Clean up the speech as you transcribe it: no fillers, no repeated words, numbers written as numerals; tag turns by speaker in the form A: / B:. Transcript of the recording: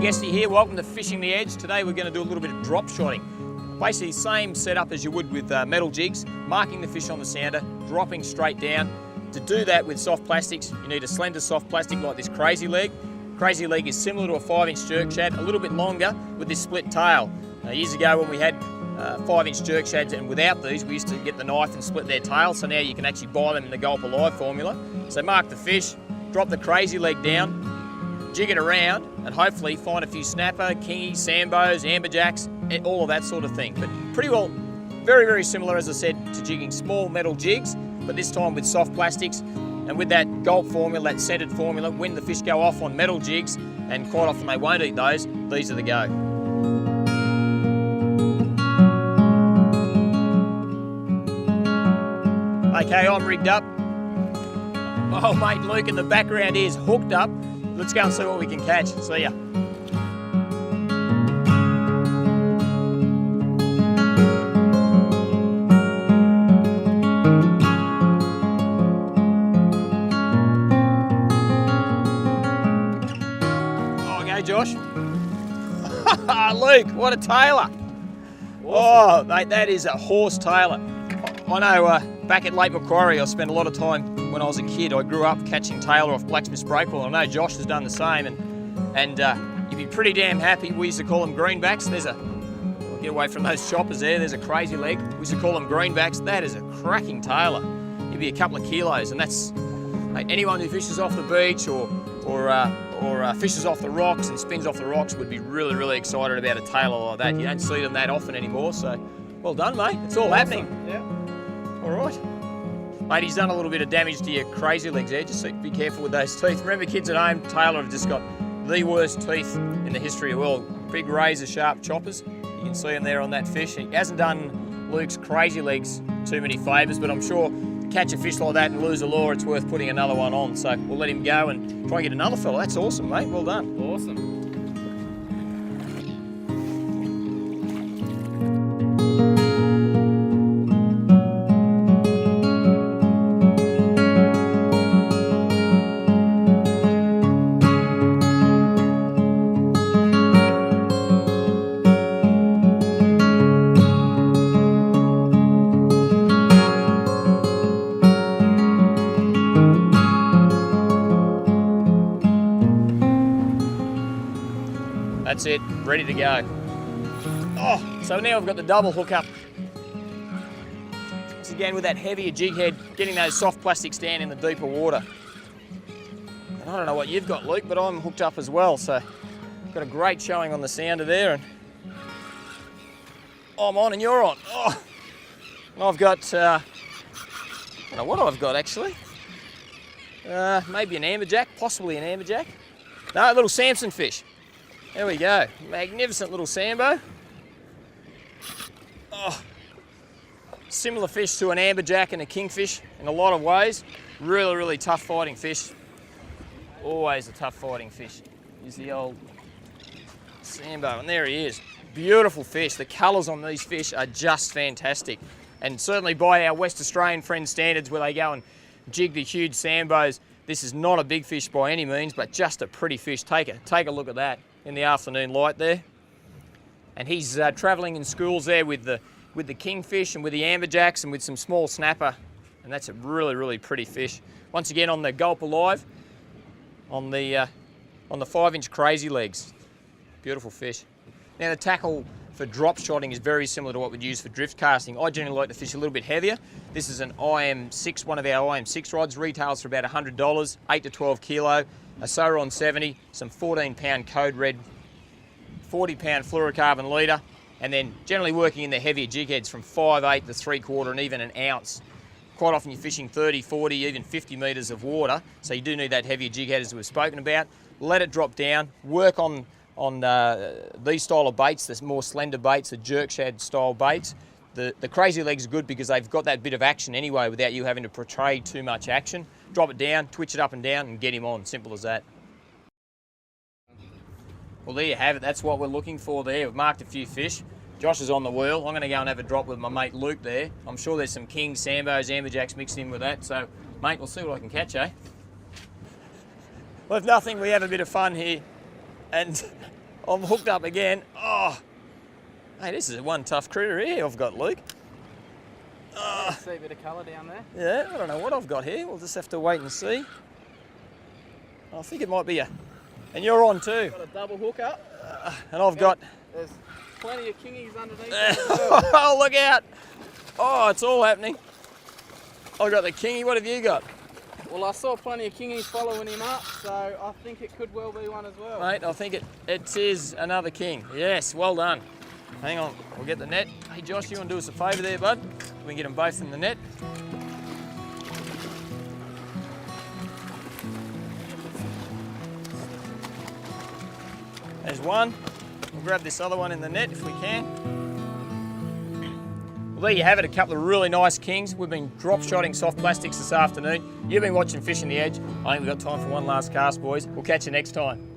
A: Guesty here, welcome to Fishing the Edge. Today we're going to do a little bit of drop shotting. Basically same setup as you would with metal jigs, marking the fish on the sounder, dropping straight down. To do that with soft plastics, you need a slender soft plastic like this Crazy Leg. Crazy Leg is similar to a 5-inch jerk shad, a little bit longer with this split tail. Years ago when we had 5-inch jerk shads and without these, we used to get the knife and split their tail, so now you can actually buy them in the Gulp Alive formula. So mark the fish, drop the Crazy Leg down, jig it around, and hopefully find a few snapper, kingies, sambos, amberjacks, all of that sort of thing. But pretty well, very, very similar, as I said, to jigging small metal jigs, but this time with soft plastics. And with that Gulp formula, that scented formula, when the fish go off on metal jigs, and quite often they won't eat those, these are the go. Okay, I'm rigged up. Oh, mate Luke in the background is hooked up. Let's go and see what we can catch. See ya. Oh, go Josh. Luke, what a tailer. Oh, mate, that is a horse tailer. I know back at Lake Macquarie, I spent a lot of time when I was a kid. I grew up catching tailor off Blacksmith's breakpool. I know Josh has done the same, and you'd be pretty damn happy. We used to call them greenbacks. Get away from those choppers there. There's a Crazy Leg. We used to call them greenbacks. That is a cracking tailer. It'd be a couple of kilos, and that's anyone who fishes off the beach or fishes off the rocks and spins off the rocks would be really, really excited about a tailer like that. You don't see them that often anymore, so well done, mate. It's all happening.
B: Yeah.
A: All right. Mate, he's done a little bit of damage to your Crazy Legs there. Just be careful with those teeth. Remember, kids at home, Taylor have just got the worst teeth in the history of the world. Big razor sharp choppers. You can see them there on that fish. He hasn't done Luke's Crazy Legs too many favours, but I'm sure to catch a fish like that and lose a lure, it's worth putting another one on. So we'll let him go and try and get another fella. That's awesome, mate. Well done.
B: Awesome.
A: That's it, ready to go. Oh, so now I've got the double hook up. Once again with that heavier jig head, getting those soft plastics down in the deeper water. And I don't know what you've got, Luke, but I'm hooked up as well, so got a great showing on the sounder there. And I'm on and you're on. Oh, and I've got, I don't know what I've got actually. Maybe an amberjack, possibly an amberjack. No, a little Samson fish. There we go, magnificent little sambo. Oh, similar fish to an amberjack and a kingfish in a lot of ways. Really, really tough fighting fish. Always a tough fighting fish. Here's the old sambo, and there he is. Beautiful fish. The colours on these fish are just fantastic. And certainly by our West Australian friends' standards, where they go and jig the huge sambos, this is not a big fish by any means, but just a pretty fish. Take a look at that in the afternoon light there. And he's travelling in schools there with the kingfish and with the amberjacks and with some small snapper, and that's a really, really pretty fish. Once again on the Gulp Alive, on the 5-inch Crazy Legs. Beautiful fish. Now the tackle for drop shotting is very similar to what we'd use for drift casting. I generally like to fish a little bit heavier. This is an IM6, one of our IM6 rods, retails for about $100, 8 to 12 kilo. A Sauron 70, some 14-pound code red, 40-pound fluorocarbon leader, and then generally working in the heavier jig heads from 5/8 to 3/4 and even an ounce. Quite often you're fishing 30, 40, even 50 metres of water, so you do need that heavier jig head as we've spoken about. Let it drop down, work on these style of baits, the more slender baits, the jerk shad style baits. The Crazy Legs are good because they've got that bit of action anyway without you having to portray too much action. Drop it down, twitch it up and down and get him on, simple as that. Well, there you have it, that's what we're looking for there. We've marked a few fish. Josh is on the wheel. I'm going to go and have a drop with my mate Luke there. I'm sure there's some kings, sambos, amberjacks mixed in with that, so mate, we'll see what I can catch, eh? Well, if nothing, we have a bit of fun here. And I'm hooked up again. Oh, hey, this is one tough critter here I've got, Luke.
B: See a bit of colour down there.
A: Yeah, I don't know what I've got here. We'll just have to wait and see. I think it might be a... And you're on too.
B: Got a double hook up.
A: And I've got...
B: There's plenty of kingies underneath there as well.
A: Oh, look out. Oh, it's all happening. I've got the kingy. What have you got?
B: Well, I saw plenty of kingies following him up, so I think it could well be one as well.
A: Mate, I think it is another king. Yes, well done. Hang on, we'll get the net. Hey Josh, you want to do us a favour there, bud? We can get them both in the net. There's one. We'll grab this other one in the net if we can. Well, there you have it, a couple of really nice kings. We've been drop shotting soft plastics this afternoon. You've been watching Fishing the Edge. I think we've got time for one last cast, boys. We'll catch you next time.